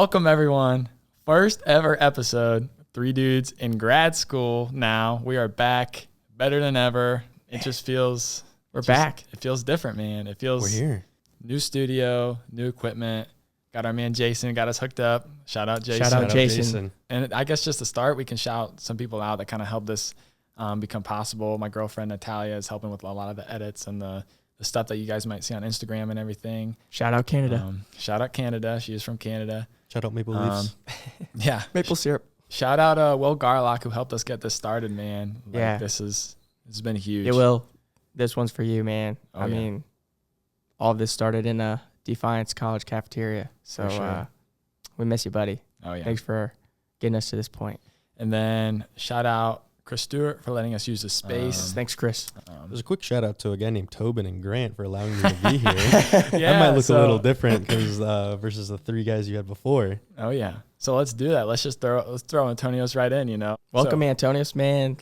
Welcome, everyone. First ever episode, Three Dudes in Grad School. Now we are back, better than ever. It just feels... We're back. It feels different, man. It feels... We're here. New studio, new equipment. Got our man Jason, got us hooked up. Shout out Jason. Shout out Jason. And I guess just to start, we can shout some people out that kind of helped this become possible. My girlfriend Natalia is helping with a lot of the edits and the stuff that you guys might see on Instagram and everything. Shout out Canada. Shout out Canada. She is from Canada. Shout out Maple Leafs. Yeah. Maple syrup. Shout out Will Garlock, who helped us get this started, man. Like, Yeah. This has been huge. It will. This one's for you, man. Oh, I yeah. mean, all of this started in a Defiance College cafeteria. So For sure. we miss you, buddy. Oh, yeah. Thanks for getting us to this point. And then shout out Chris Stewart for letting us use the space. Thanks, Chris. There's a quick shout out to a guy named Tobin and Grant for allowing me to be here. Yeah, That might look so- a little different because versus the three guys you had before. Oh, yeah. So let's do that. Let's throw Antonios right in, Welcome, So- Antonios, man.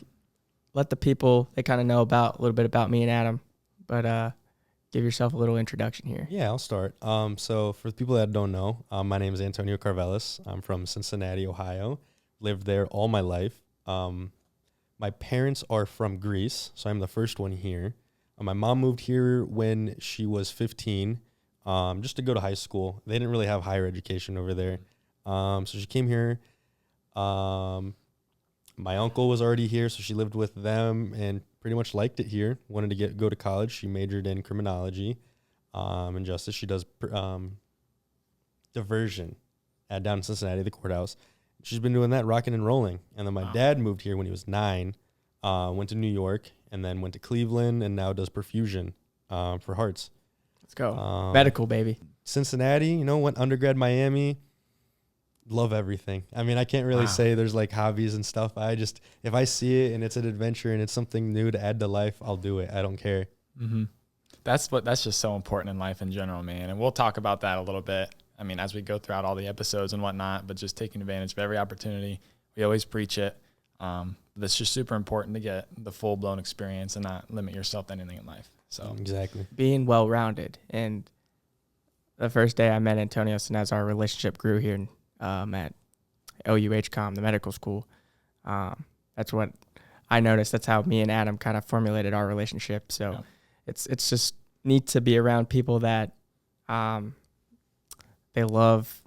Let the people, they kind of know a little bit about me and Adam. But give yourself a little introduction here. Yeah, I'll start. So for the people that don't know, my name is Antonio Carvelis. I'm from Cincinnati, Ohio. Lived there all my life. My parents are from Greece, so I'm the first one here. My mom moved here when she was 15, just to go to high school. They didn't really have higher education over there. So she came here. My uncle was already here, so she lived with them and pretty much liked it here. Wanted to go to college. She majored in criminology and justice. She does diversion down in Cincinnati, the courthouse. She's been doing that, rocking and rolling. And then my dad moved here when he was 9, went to New York, and then went to Cleveland, and now does perfusion for hearts. Let's go. Medical, baby. Cincinnati, went undergrad Miami. Love everything. I mean, I can't really say there's like hobbies and stuff. If I see it and it's an adventure and it's something new to add to life, I'll do it. I don't care. Mm-hmm. That's just so important in life in general, man. And we'll talk about that a little bit. I mean, as we go throughout all the episodes and whatnot, but just taking advantage of every opportunity. We always preach it. That's just super important to get the full blown experience and not limit yourself to anything in life. So Exactly. Being well-rounded. And the first day I met Antonios and as our relationship grew here at OUHCOM, the medical school, that's what I noticed. That's how me and Adam kind of formulated our relationship. So Yeah. it's just neat to be around people that they love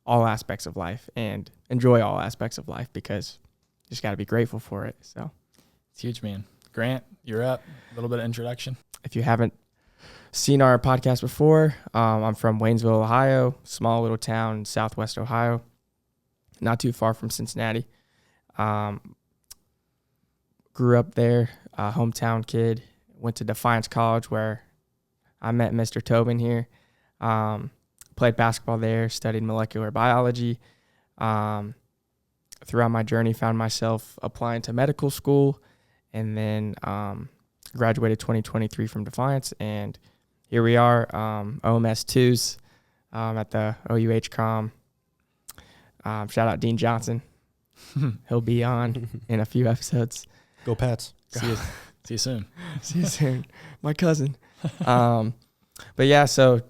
all aspects of life and enjoy all aspects of life because you just got to be grateful for it. So it's huge, man. Grant, you're up. A little bit of introduction. if you haven't seen our podcast before, I'm from Waynesville, Ohio, small little town in southwest Ohio, not too far from Cincinnati. Grew up there, hometown kid, went to Defiance College where I met Mr. Tobin here. Played basketball there, studied molecular biology. Throughout my journey, found myself applying to medical school, and then graduated 2023 from Defiance, and here we are, OMS 2s at the OUHCOM. Shout out Dean Johnson. He'll be on in a few episodes. Go Pats. See you soon. See you soon. My cousin. But yeah, so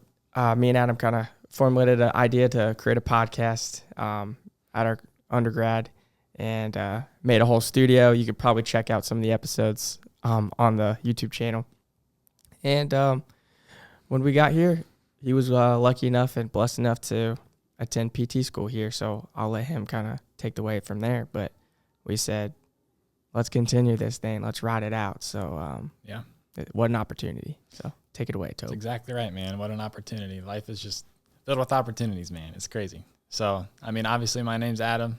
me and Adam kind of formulated an idea to create a podcast at our undergrad and made a whole studio. You could probably check out some of the episodes on the YouTube channel. And when we got here, he was lucky enough and blessed enough to attend PT school here. So I'll let him kind of take the way from there. But we said, let's continue this thing. Let's ride it out. So Yeah. what an opportunity. So take it away, That's Toby. exactly right, man. What an opportunity. Life is just filled with opportunities, man. It's crazy. So, I mean, obviously my name's Adam.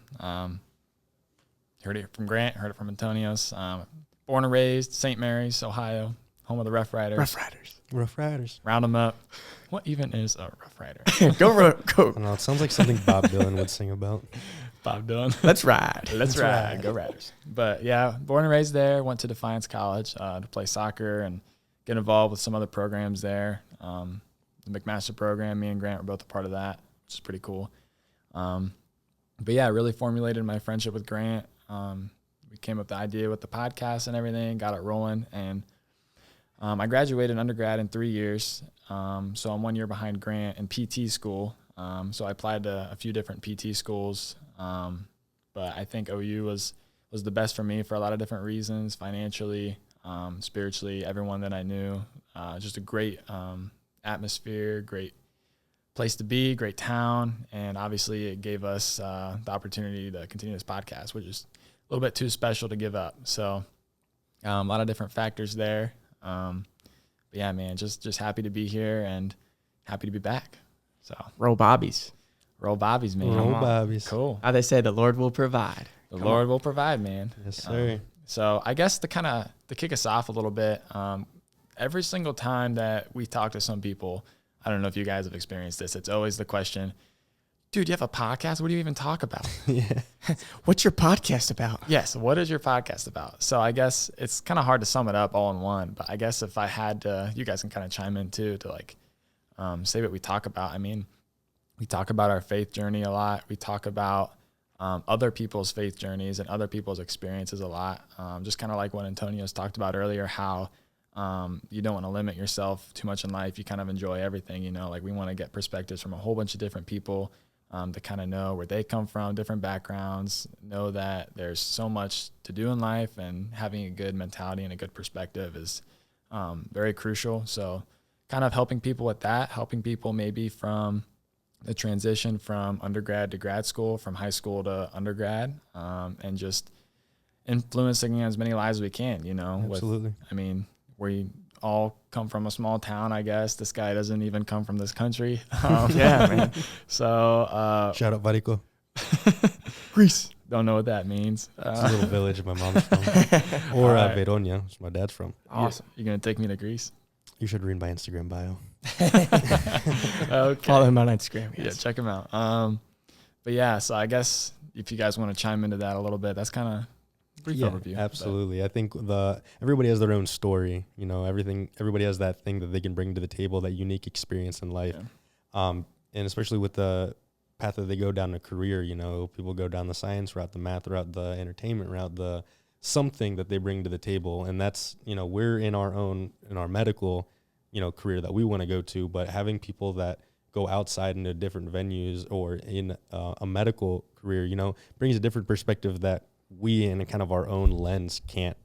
Heard it from Grant, heard it from Antonios. Born and raised St. Mary's, Ohio, home of the Rough Riders. Rough Riders. Round them up. What even is a Rough Rider? Go. I don't know. It sounds like something Bob Dylan would sing about. Bob Dylan. Let's ride. Let's ride. Go Riders. But yeah, born and raised there. Went to Defiance College to play soccer and get involved with some other programs there. The McMaster program, me and Grant were both a part of that, which is pretty cool. But yeah, I really formulated my friendship with Grant. We came up with the idea with the podcast and everything, got it rolling. And I graduated undergrad in 3 years. So I'm 1 year behind Grant in PT school. So I applied to a few different PT schools, but I think OU was the best for me for a lot of different reasons, financially, spiritually, everyone that I knew. Just a great atmosphere, great place to be, great town, and obviously it gave us the opportunity to continue this podcast, which is a little bit too special to give up. So a lot of different factors there. But yeah, man, just happy to be here and happy to be back. So Roll Bobbies. roll Bobbies, man. Roll Come on. Bobbies. Cool. How they say the Lord will provide. The Come Lord will provide, man. Yes, sir. So I guess to kick us off a little bit, every single time that we talk to some people, I don't know if you guys have experienced this, it's always the question, dude, you have a podcast? What do you even talk about? Yeah. What's your podcast about? Yes, what is your podcast about? So I guess it's kind of hard to sum it up all in one, but I guess if I had to, you guys can kind of chime in too to say what we talk about. I mean, we talk about our faith journey a lot. We talk about other people's faith journeys and other people's experiences a lot. Just kind of like what Antonio's talked about earlier, how you don't want to limit yourself too much in life. You kind of enjoy everything, we want to get perspectives from a whole bunch of different people to kind of know where they come from, different backgrounds, know that there's so much to do in life, and having a good mentality and a good perspective is very crucial. So kind of helping people with that, helping people maybe from the transition from undergrad to grad school, from high school to undergrad, and just influencing as many lives as we can, Absolutely. We all come from a small town, I guess. This guy doesn't even come from this country. Yeah, man. So Shout out Varico. Greece. don't know what that means. It's a little village my mom's from. Or Alright. Veronia, which my dad's from. Awesome. You're going to take me to Greece? You should read my Instagram bio. Okay. Follow him on Instagram. Yeah, Guys. check him out. But yeah, so I guess if you guys want to chime into that a little bit, that's kind of brief overview. but- Absolutely. I think everybody has their own story. Everybody has that thing that they can bring to the table, that unique experience in life. Yeah. And especially with the path that they go down a career, people go down the science route, the math route, the entertainment route, the something that they bring to the table. And that's, we're in our medical, career that we want to go to, but having people that go outside into different venues or in a medical career, brings a different perspective that we in a kind of our own lens can't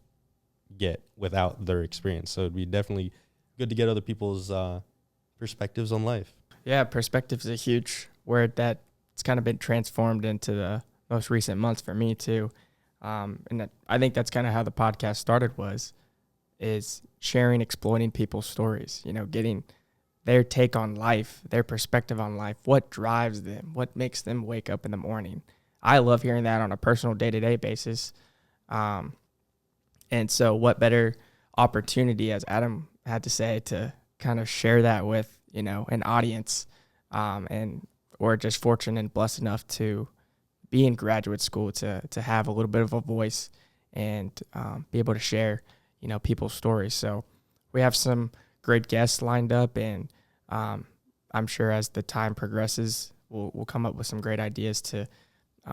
get without their experience. So it'd be definitely good to get other people's perspectives on life. Yeah, perspective is a huge word that it's kind of been transformed into the most recent months for me too. And I think that's kind of how the podcast started, is sharing, exploiting people's stories, getting their take on life, their perspective on life, what drives them, what makes them wake up in the morning. I love hearing that on a personal day-to-day basis. And so what better opportunity, as Adam had to say, to kind of share that with, an audience. And we're just fortunate and blessed enough to be in graduate school, to have a little bit of a voice and be able to share, people's stories. So we have some great guests lined up, and I'm sure as the time progresses, we'll come up with some great ideas to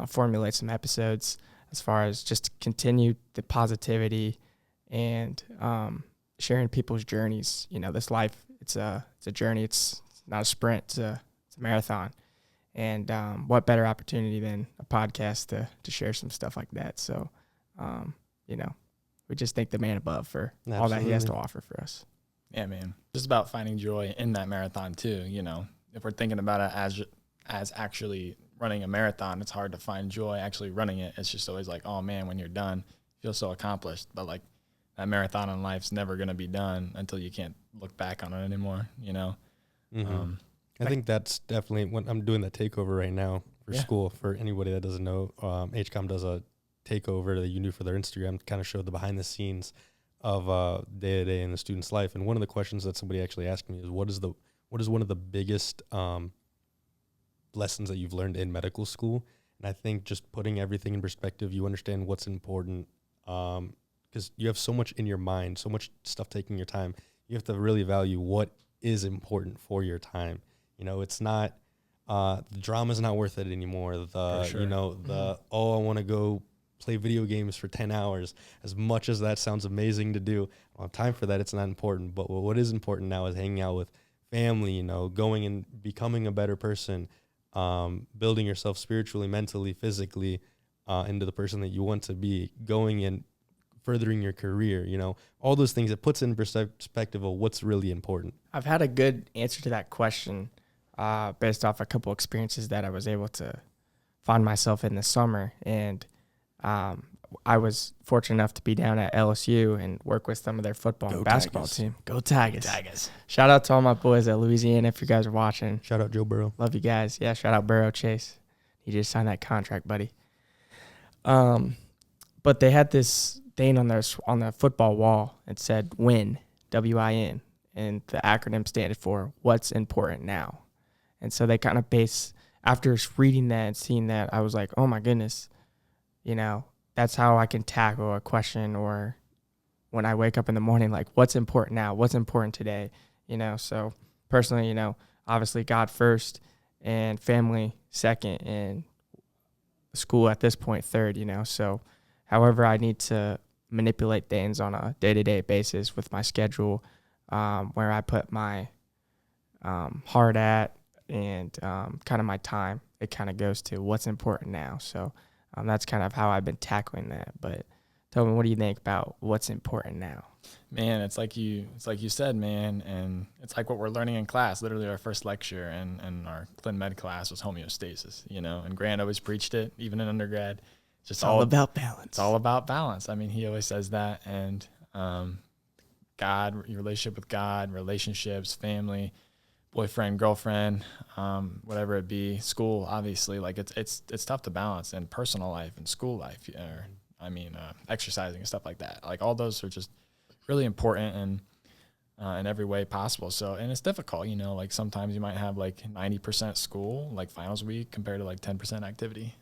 formulate some episodes as far as just continue the positivity and sharing people's journeys. This life, it's a journey. It's not a sprint. It's a marathon. And what better opportunity than a podcast to share some stuff like that. So, we just thank the man above for all that he has to offer for us. Yeah, man. Just about finding joy in that marathon too. If we're thinking about it as actually running a marathon, it's hard to find joy actually running it. It's just always like, oh man, when you're done, you feel so accomplished. But like that marathon in life's never going to be done until you can't look back on it anymore, Mm-hmm. I think that's definitely when I'm doing that takeover right now for school. For anybody that doesn't know, HCOM does a takeover that you can do for their Instagram to kind of show the behind the scenes of day to day in the student's life. And one of the questions that somebody actually asked me is, what is one of the biggest lessons that you've learned in medical school? And I think just putting everything in perspective, you understand what's important, because you have so much in your mind, so much stuff taking your time. You have to really value what is important for your time. It's not the drama's not worth it anymore. For sure. I want to go play video games for 10 hours. As much as that sounds amazing to do, I don't have time for that. It's not important. But what is important now is hanging out with family, going and becoming a better person, building yourself spiritually, mentally, physically, into the person that you want to be, going and furthering your career, all those things. It puts in perspective of what's really important. I've had a good answer to that question based off a couple experiences that I was able to find myself in this summer. And I was fortunate enough to be down at LSU and work with some of their football and basketball team. Go Tigers. Shout out to all my boys at Louisiana if you guys are watching. Shout out Joe Burrow. Love you guys. Yeah, shout out Burrow Chase. He just signed that contract, buddy. But they had this thing on the football wall. It said WIN, WIN, and the acronym standed for What's Important Now. And so they kind of after reading that and seeing that, I was like, oh my goodness, that's how I can tackle a question, or when I wake up in the morning, like, what's important now? What's important today? So personally, obviously God first and family second and school at this point third, So however I need to manipulate things on a day-to-day basis with my schedule, where I put my heart at and kind of my time, it kind of goes to what's important now. So that's kind of how I've been tackling that. But tell me, what do you think about what's important now? Man, it's like you said, man, and it's like what we're learning in class. Literally, our first lecture and our Clin Med class was homeostasis, and Grant always preached it, even in undergrad. It's all about balance. It's all about balance. I mean, he always says that, and God, your relationship with God, relationships, family, boyfriend, girlfriend, whatever it be, school, obviously, like it's tough to balance, and personal life and school life, exercising and stuff like that. Like all those are just really important and in every way possible. So, and it's difficult, like sometimes you might have like 90% school, like finals week, compared to like 10% activity.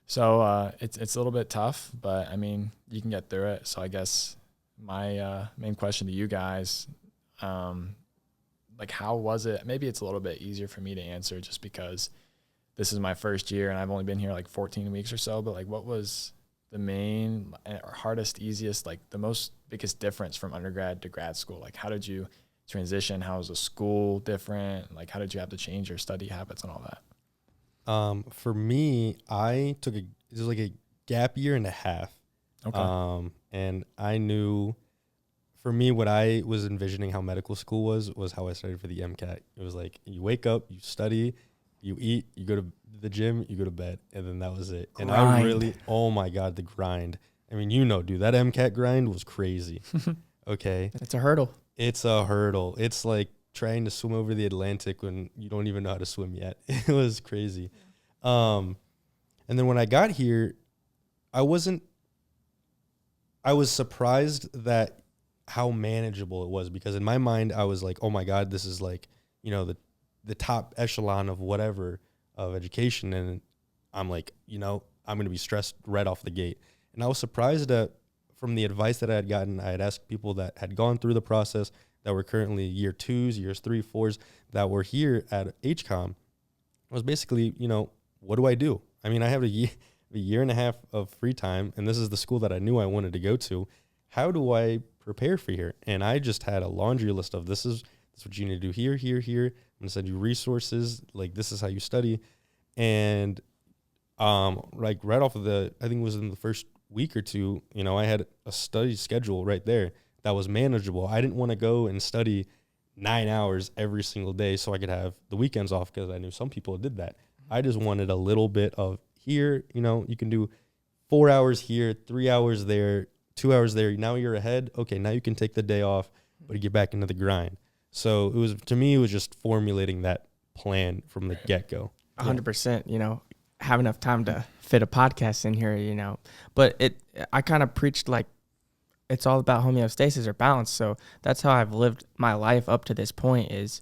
So it's a little bit tough, but I mean, you can get through it. So I guess my main question to you guys, like, how was it? Maybe it's a little bit easier for me to answer just because this is my first year and I've only been here like 14 weeks or so, but like, what was the main or hardest, easiest, like the most biggest difference from undergrad to grad school? Like, how did you transition? How was the school different? Like, how did you have to change your study habits and all that? For me, it was like a gap year and a half. Okay. And I knew, for me, what I was envisioning how medical school was how I studied for the MCAT. It was like, you wake up, you study, you eat, you go to the gym, you go to bed, and then that was it. Grind. And I really, oh my God, the grind. I mean, dude, that MCAT grind was crazy. Okay. It's a hurdle. It's a hurdle. It's like trying to swim over the Atlantic when you don't even know how to swim yet. It was crazy. And then when I got here, I was surprised that how manageable it was, because in my mind I was like, oh my God, this is like, the top echelon of whatever of education. And I'm like, I'm going to be stressed right off the gate. And I was surprised that from the advice that I had gotten, I had asked people that had gone through the process, that were currently year 2s, years 3, 4s, that were here at HCOM. I was basically, what do I do? I mean, I have a year and a half of free time, and this is the school that I knew I wanted to go to. How do I prepare for here? And I just had a laundry list of this is what you need to do here, here, here. I'm going to send you resources. Like, this is how you study. And like right off of I think it was in the first week or two, I had a study schedule right there that was manageable. I didn't want to go and study 9 hours every single day so I could have the weekends off, because I knew some people did that. I just wanted a little bit of here, you can do 4 hours here, 3 hours there, 2 hours there. Now you're ahead. Okay, now you can take the day off, but you get back into the grind. So to me, it was just formulating that plan from the get-go. 100%, have enough time to fit a podcast in here, but I kind of preached like it's all about homeostasis or balance. So that's how I've lived my life up to this point. Is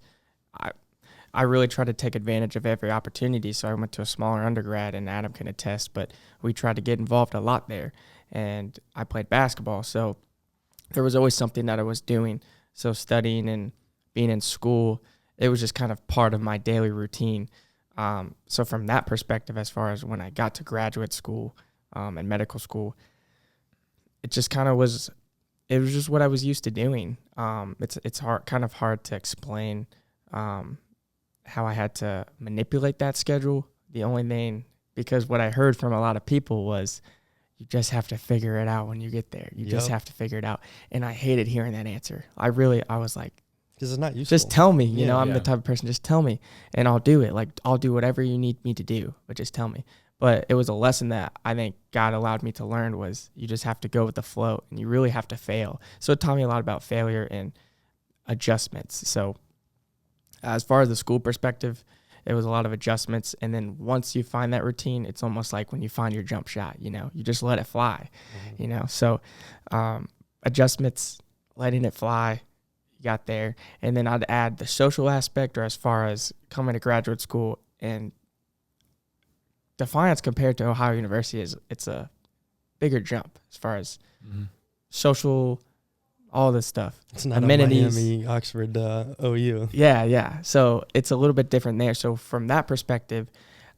I really try to take advantage of every opportunity. So I went to a smaller undergrad, and Adam can attest, but we tried to get involved a lot there. And I played basketball. So there was always something that I was doing. So studying and being in school, it was just kind of part of my daily routine. So from that perspective, as far as when I got to graduate school and medical school, it just kind of was, it was just what I was used to doing. It's kind of hard to explain how I had to manipulate that schedule. The only thing, because what I heard from a lot of people was, you just have to figure it out when you get there. You just have to figure it out. And I hated hearing that answer. I was like, because it's not useful. just tell me, you know, I'm Yeah. the type of person, just tell me and I'll do it. Like, I'll do whatever you need me to do, but just tell me. But it was a lesson that I think God allowed me to learn, was you just have to go with the flow and you really have to fail. So it taught me a lot about failure and adjustments. So as far as the school perspective, it was a lot of adjustments. And then once you find that routine, it's almost like when you find your jump shot, you know, you just let it fly, you know. So adjustments, letting it fly, you got there. And then I'd add the social aspect, or as far as coming to graduate school. And Defiance compared to Ohio University it's a bigger jump as far as social, all this stuff. It's not amenities. a Miami, Oxford, OU. Yeah. So it's a little bit different there. So from that perspective,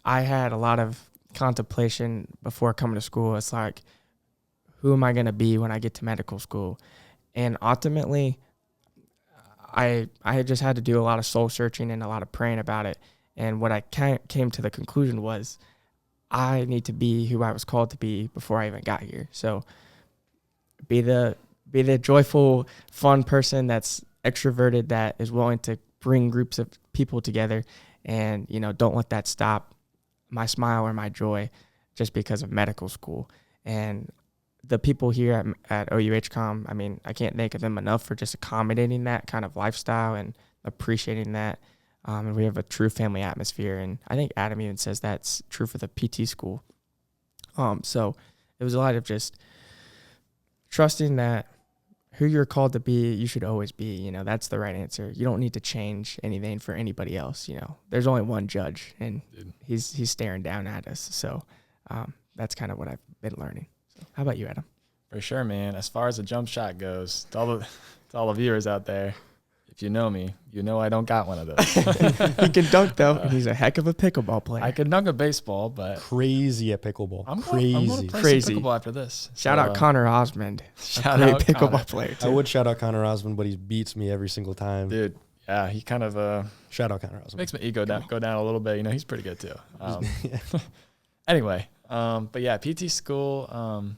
I had a lot of contemplation before coming to school. It's like, who am I going to be when I get to medical school? And ultimately, I just had to do a lot of soul searching and a lot of praying about it. And what I came to the conclusion was, I need to be who I was called to be before I even got here. So be the joyful, fun person that's extroverted, that is willing to bring groups of people together, and, you know, don't let that stop my smile or my joy just because of medical school. And the people here at OUHCOM, I mean, I can't thank them enough for just accommodating that kind of lifestyle and appreciating that. And we have a true family atmosphere. And I think Adam even says that's true for the PT school. So it was a lot of just trusting that who you're called to be, you should always be. You know, that's the right answer. You don't need to change anything for anybody else. You know, there's only one judge, and he's staring down at us. So that's kind of what I've been learning. So how about you, Adam? For sure, man. As far as the jump shot goes, to all the viewers out there, if you know me, you know I don't got one of those. He can dunk, though, and he's a heck of a pickleball player. I could dunk a baseball, but Crazy at pickleball. I'm Crazy. going to play Crazy. some pickleball after this. Shout out Connor Osmond, Shout great out pickleball Connor. player, too. I would shout out Connor Osmond, but he beats me every single time. Dude, yeah, he kind of Shout out Connor Osmond. makes my ego go down a little bit. You know, he's pretty good too. Anyway, but yeah, PT school,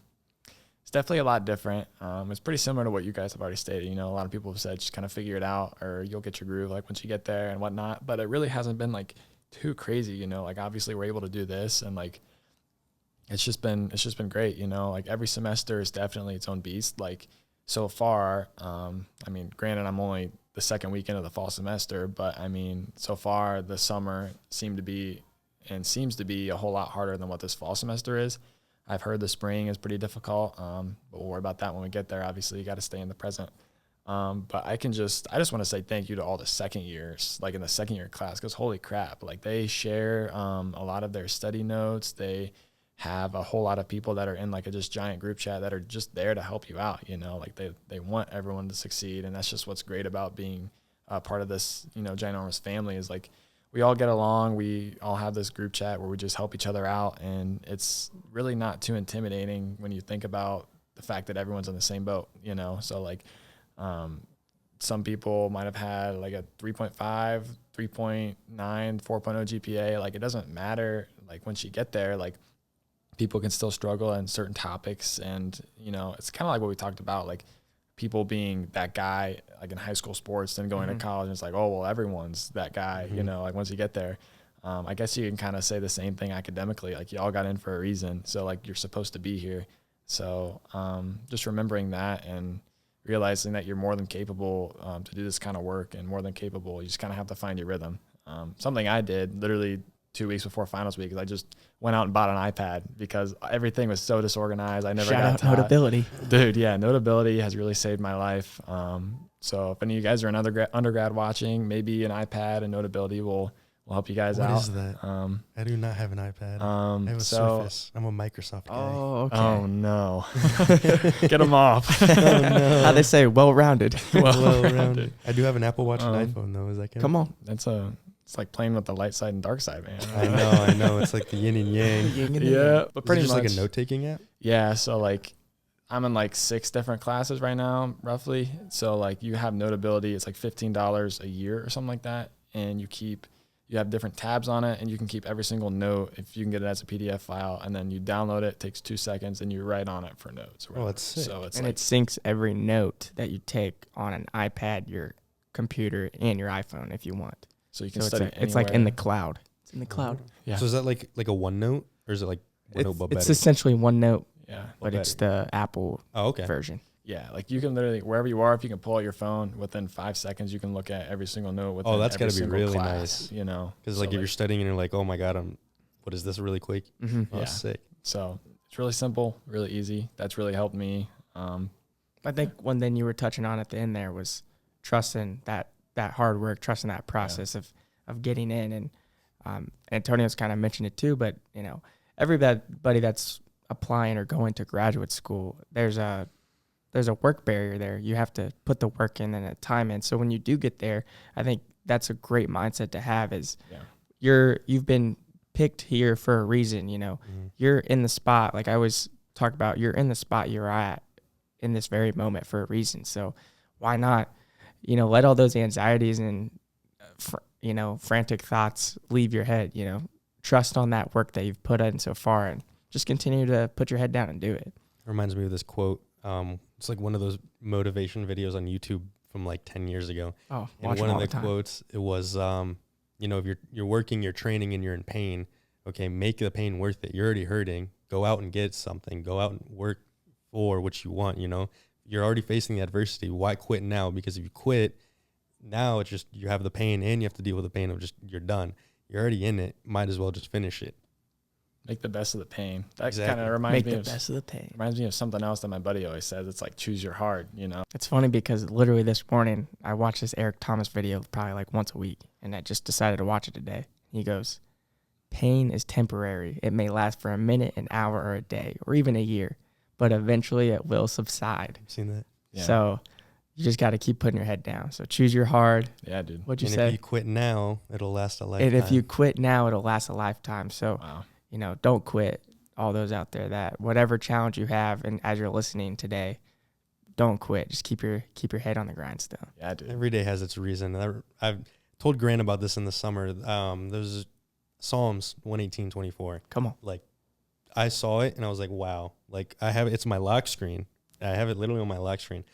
it's definitely a lot different. It's pretty similar to what you guys have already stated. You know, a lot of people have said just kind of figure it out, or you'll get your groove like once you get there and whatnot. But it really hasn't been like too crazy. You know, like obviously we're able to do this, and like it's just been great. You know, like every semester is definitely its own beast. Like so far, I mean, granted, I'm only the second weekend of the fall semester, but I mean, so far the summer seems to be a whole lot harder than what this fall semester is. I've heard the spring is pretty difficult, but we'll worry about that when we get there. Obviously, you got to stay in the present. But I just want to say thank you to all the second years, like in the second year class, because holy crap, like they share a lot of their study notes. They have a whole lot of people that are in like a just giant group chat that are just there to help you out. You know, like they want everyone to succeed, and that's just what's great about being part of this, you know, ginormous family, is like we all get along. We all have this group chat where we just help each other out, and it's really not too intimidating when you think about the fact that everyone's in the same boat, you know? So like, some people might have had like a 3.5, 3.9, 4.0 GPA. Like it doesn't matter. Like once you get there, like people can still struggle in certain topics. And, you know, it's kind of like what we talked about, like people being that guy, like in high school sports, then going to college, and it's like, oh, well, everyone's that guy, you know, like once you get there. I guess you can kind of say the same thing academically, like y'all got in for a reason. So like you're supposed to be here. So just remembering that and realizing that you're more than capable to do this kind of work, and more than capable, you just kind of have to find your rhythm. Something I did literally 2 weeks before finals week is I just went out and bought an iPad because everything was so disorganized. I never Shout got out taught. Notability. Dude, yeah, Notability has really saved my life. So if any of you guys are an undergrad watching, maybe an iPad and Notability will help you guys out. What is that? I do not have an iPad. I have a Surface. I'm a Microsoft guy. Oh, okay. Oh no, get them off. Oh, no. How they say, well-rounded. Well-rounded. I do have an Apple Watch and iPhone though. Is that good? Come on. It's like playing with the light side and dark side, man. I know. It's like the yin and yang. Yeah, but pretty Is it just much like a note-taking app? Yeah, so like I'm in like 6 different classes right now, roughly. So like you have Notability, it's like $15 a year or something like that, and you keep you have different tabs on it, and you can keep every single note if you can get it as a PDF file, and then you download it. It takes 2 seconds, and you write on it for notes. Or Oh, that's sick. So it's And like, it syncs every note that you take on an iPad, your computer, and your iPhone if you want. so you can So study it's like in the anywhere. cloud. It's in the cloud. Yeah. So is that like a OneNote, or is it like OneNote but It's better? essentially OneNote, Yeah. but better. it's the Apple Oh, okay. version. Yeah, like you can literally, wherever you are, if you can pull out your phone within 5 seconds, you can look at every single note within that's every gotta be single really class, nice. you know. Because So, like if you're studying and you're like, oh my god, what is this really quick? Mm-hmm. Oh, Yeah. sick. so it's really simple, really easy. That's really helped me. I think one thing you were touching on at the end there was trusting that hard work, trusting that process of getting in. And Antonio's kind of mentioned it too, but you know, everybody that's applying or going to graduate school, there's a work barrier there. You have to put the work in and the time in. So when you do get there, I think that's a great mindset to have is you've been picked here for a reason, you know. Mhm. You're in the spot, like I always talk about, you're in the spot you're at in this very moment for a reason. So why not, you know, let all those anxieties and, frantic thoughts leave your head, you know, trust on that work that you've put in so far and just continue to put your head down and do it. Reminds me of this quote. It's like one of those motivation videos on YouTube from like 10 years ago. Oh, And watch one them of all the the time. quotes, it was, if you're working, you're training, and you're in pain, okay, make the pain worth it. You're already hurting. Go out and get something. Go out and work for what you want, you know. You're already facing the adversity. Why quit now? Because if you quit, now it's just you have the pain and you have to deal with the pain of just you're done. You're already in it. Might as well just finish it. Make the best of the pain. That Exactly. kind of reminds Make me the of best of the pain. reminds me of something else that my buddy always says. It's like choose your hard, you know. It's funny because literally this morning I watch this Eric Thomas video probably like once a week, and I just decided to watch it today. He goes, "Pain is temporary. It may last for a minute, an hour, or a day, or even a year, but eventually it will subside." Seen that? Yeah. So you just got to keep putting your head down. So choose your hard. Yeah, dude. What'd you And say? if you quit now, it'll last a lifetime. And if you quit now, it'll last a lifetime. So, Wow. you know, don't quit. All those out there that whatever challenge you have, and as you're listening today, don't quit. Just keep your head on the grindstone. Yeah, dude. Every day has its reason. I've told Grant about this in the summer. There's Psalms 118:24. Come on. Like, I saw it and I was like, wow. Like, I have it's my lock screen. I have it literally on my lock screen.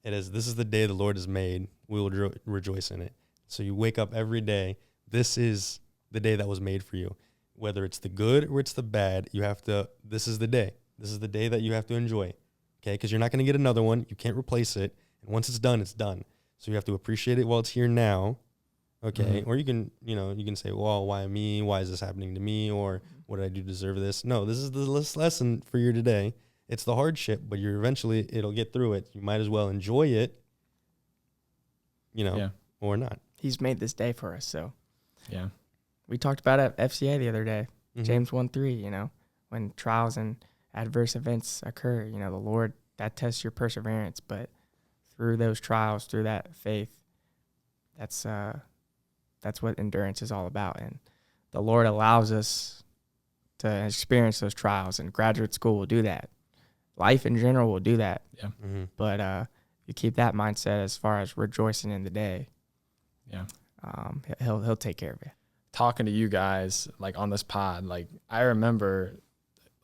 It is, this is the day the Lord has made. We will rejoice in it. So you wake up every day. This is the day that was made for you. Whether it's the good or it's the bad, this is the day. This is the day that you have to enjoy. Okay? Because you're not going to get another one. You can't replace it. And once it's done, it's done. So you have to appreciate it while it's here now. Okay? Mhm. Or you can say, well, why me? Why is this happening to me? Or what did I do to deserve this? No, this is the lesson for you today. It's the hardship, but it'll get through it. You might as well enjoy it, Yeah. or not. He's made this day for us. So Yeah. we talked about it at FCA the other day. Mhm. James 1:3, you know, when trials and adverse events occur, you know, the Lord, that tests your perseverance. But through those trials, through that faith, that's what endurance is all about. And the Lord allows us to experience those trials, and graduate school will do that. Life in general will do that. Yeah. Mm-hmm. But you keep that mindset as far as rejoicing in the day. Yeah. He'll take care of you. Talking to you guys like on this pod, like I remember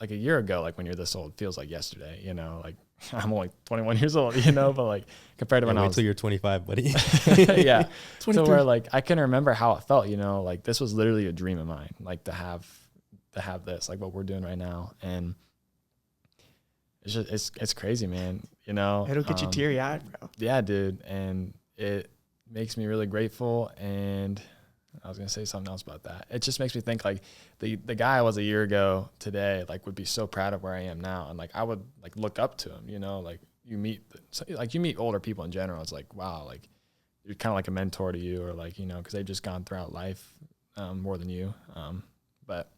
like a year ago, like when you're this old, it feels like yesterday, you know, like I'm only 21 years old, you know, but like compared to when I Wait was, till you're 25, buddy. yeah. So where like, I can remember how it felt, you know, like this was literally a dream of mine, like to have this, like what we're doing right now. And it's just, it's crazy, man. You know, It'll get you teary eyed, bro. yeah, dude. And it makes me really grateful. And I was going to say something else about that. It just makes me think like the guy I was a year ago today, like would be so proud of where I am now. And like, I would like look up to him, you know, like you meet older people in general. It's like, wow, like you're kind of like a mentor to you, or like, you know, cause they've just gone throughout life, more than you. But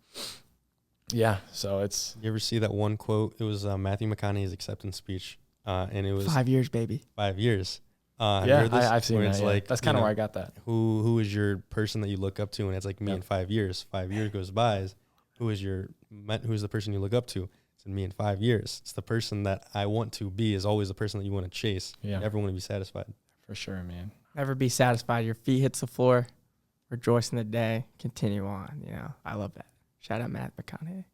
yeah, so it's, You ever see that one quote? It was Matthew McConaughey's acceptance speech, and it was 5 years, baby. 5 years. Have you yeah, heard this? I've seen Where that. it's Yeah. like, That's you kind of know, where I got that. who is your person that you look up to? And it's like me Yep. in 5 years. 5 years goes by. Who's the person you look up to? It's me in 5 years. It's the person that I want to be is always the person that you want to chase. Yeah. You never want to be satisfied. For sure, man. Never be satisfied. Your feet hits the floor. rejoice in the day, continue on. You know, I love that. Shout out Matt McConaughey.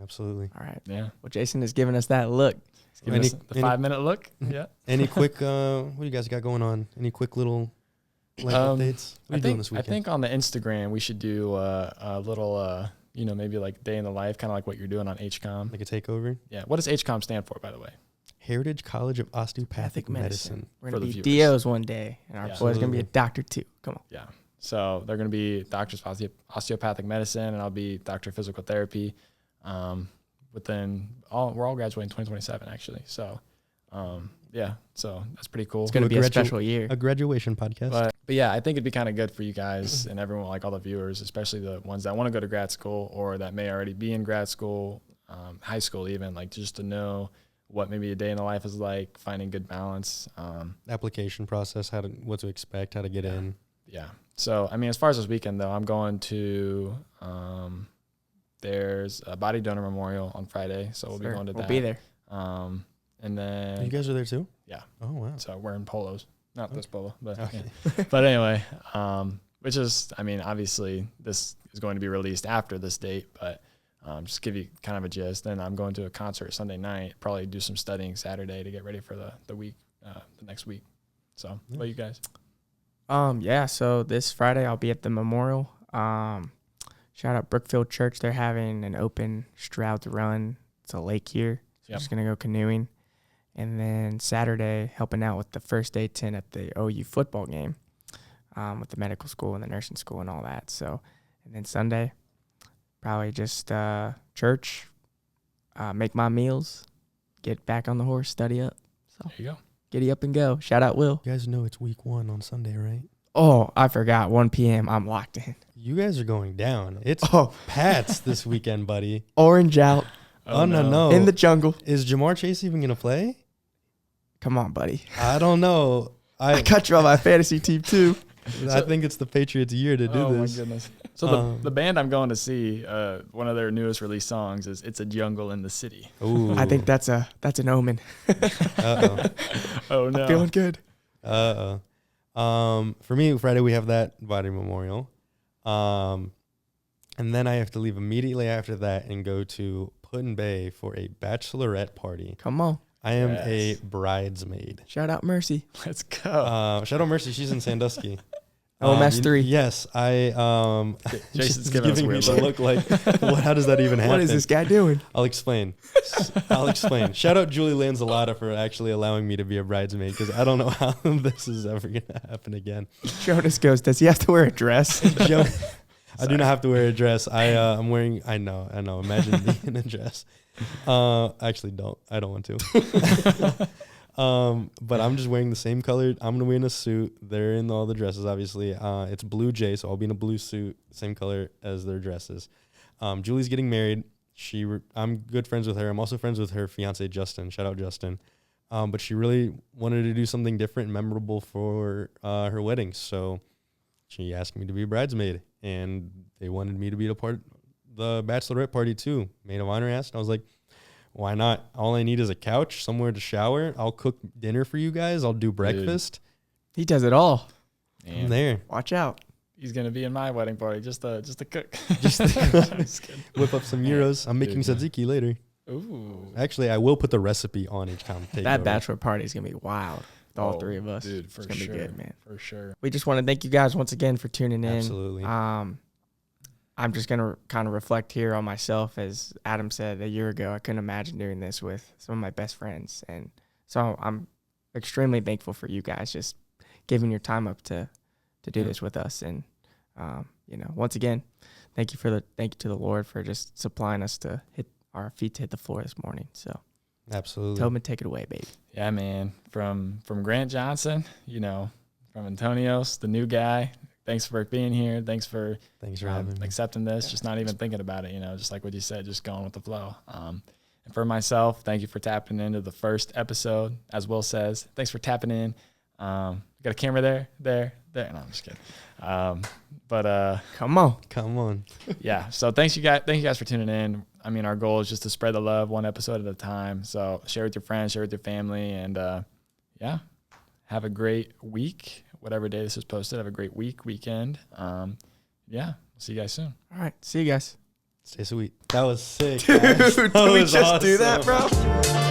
Absolutely. All right. Yeah. Well, Jason has given us that look. Give Any- us the any- 5-minute look. Yeah. Any quick, what do you guys got going on? Any quick little life updates? What are you doing this I weekend? think on the Instagram we should do a little, maybe like day in the life, kind of like what you're doing on HCOM. Like a takeover? Yeah. What does HCOM stand for, by the way? Heritage College of Osteopathic Medicine. We're For going to the be viewers. DOs one day, and our Yeah. boy's going to be a Absolutely. doctor too. Come on. Yeah. So they're going to be doctors of osteopathic medicine, and I'll be doctor of physical therapy. We're all graduating 2027 actually. So, yeah. So that's pretty cool. It's going to be a special year. A graduation podcast. But yeah, I think it'd be kind of good for you guys and everyone, like all the viewers, especially the ones that want to go to grad school or that may already be in grad school, high school even, like just to know what maybe a day in the life is like, finding good balance. Application process, what to expect, how to get in. Yeah. So, I mean, as far as this weekend though, I'm going to, there's a body donor memorial on Friday. So we'll be going to that. We'll be there. And then, You guys are there too? yeah. Oh, wow. So wearing polos, not this polo, but Okay. yeah. But anyway, which is, I mean, obviously this is going to be released after this date, but just give you kind of a gist. Then I'm going to a concert Sunday night, probably do some studying Saturday to get ready for the week, the next week. So what about you guys? Yeah, so this Friday I'll be at the memorial. Shout out Brookfield Church. They're having an open Stroud's Run. It's a lake here. So Yep. just going to go canoeing. And then Saturday, helping out with the first day 10 at the OU football game with the medical school and the nursing school and all that. So, and then Sunday, probably just church, make my meals, get back on the horse, study up. So There you go. giddy up and go. Shout out Will. You guys know it's week 1 on Sunday, right? Oh, I forgot. 1 p.m. I'm locked in. You guys are going down. It's Oh, Pats this weekend, buddy. orange out Oh, no. in the jungle. Is Jamar Chase even going to play? Come on, buddy. I don't know. I got you on my fantasy team too. I think it's the Patriots' year to do Oh this. my goodness. So the band I'm going to see, one of their newest released songs is "It's a Jungle in the City." Ooh. I think that's an omen. Uh-oh. Oh no. Feeling good. For me, Friday we have that body memorial. And then I have to leave immediately after that and go to Put-in-Bay for a bachelorette party. Come on. I am Yes. a bridesmaid. Shout out Mercy. Let's go. Shout out Mercy, she's in Sandusky. OMS3. Yes, Jason's she's giving us a me weird the look. look like, how does that even happen? What is this guy doing? I'll explain. Shout out Julie Lanzalata for actually allowing me to be a bridesmaid because I don't know how this is ever going to happen again. Jonas goes, does he have to wear a dress? I do not have to wear a dress. I'm wearing. I know. Imagine me in a dress. Actually, don't. I don't want to. But I'm just wearing the same color. I'm gonna be in a suit. They're in all the dresses, obviously. It's Blue Jay, so I'll be in a blue suit, same color as their dresses. Julie's getting married. I'm good friends with her. I'm also friends with her fiance Justin. Shout out Justin. But she really wanted to do something different and memorable for her wedding, so she asked me to be a bridesmaid, and they wanted me to be the bachelorette party too. Maid of honor asked, and I was like, why not? All I need is a couch, somewhere to shower. I'll cook dinner for you guys. I'll do breakfast. He does it all. I'm there. Watch out. He's gonna be in my wedding party just to cook. Just Just kidding. whip up some gyros. I'm making Dude. tzatziki later. Ooh. Actually, I will put the recipe on HCOM. That bachelor party is going to be wild. With all Oh, three of us. dude, for it's going to sure. be good, man. For sure. We just want to thank you guys once again for tuning in. Absolutely. I'm just going to kind of reflect here on myself. As Adam said a year ago, I couldn't imagine doing this with some of my best friends. And so I'm extremely thankful for you guys just giving your time up to do this with us. And, once again, thank you to the Lord for just supplying us to hit our feet to hit the floor this morning. So Absolutely. Tobin, take it away, baby. Yeah, man. From Grant Johnson, from Antonios, the new guy. Thanks for being here. Thanks for having me. accepting this. Just not even thinking about it. Just like what you said, just going with the flow. And for myself, thank you for tapping into the first episode. As Will says, thanks for tapping in. Got a camera there. No, I'm just kidding. But Come on. Come on. yeah. So thank you guys for tuning in. I mean, our goal is just to spread the love one episode at a time. So share with your friends, share with your family, and have a great week. Whatever day this is posted, have a great weekend. yeah, see you guys soon. All right. See you guys. Stay sweet. That was sick. Dude, guys. That did we was just do that, awesome. bro?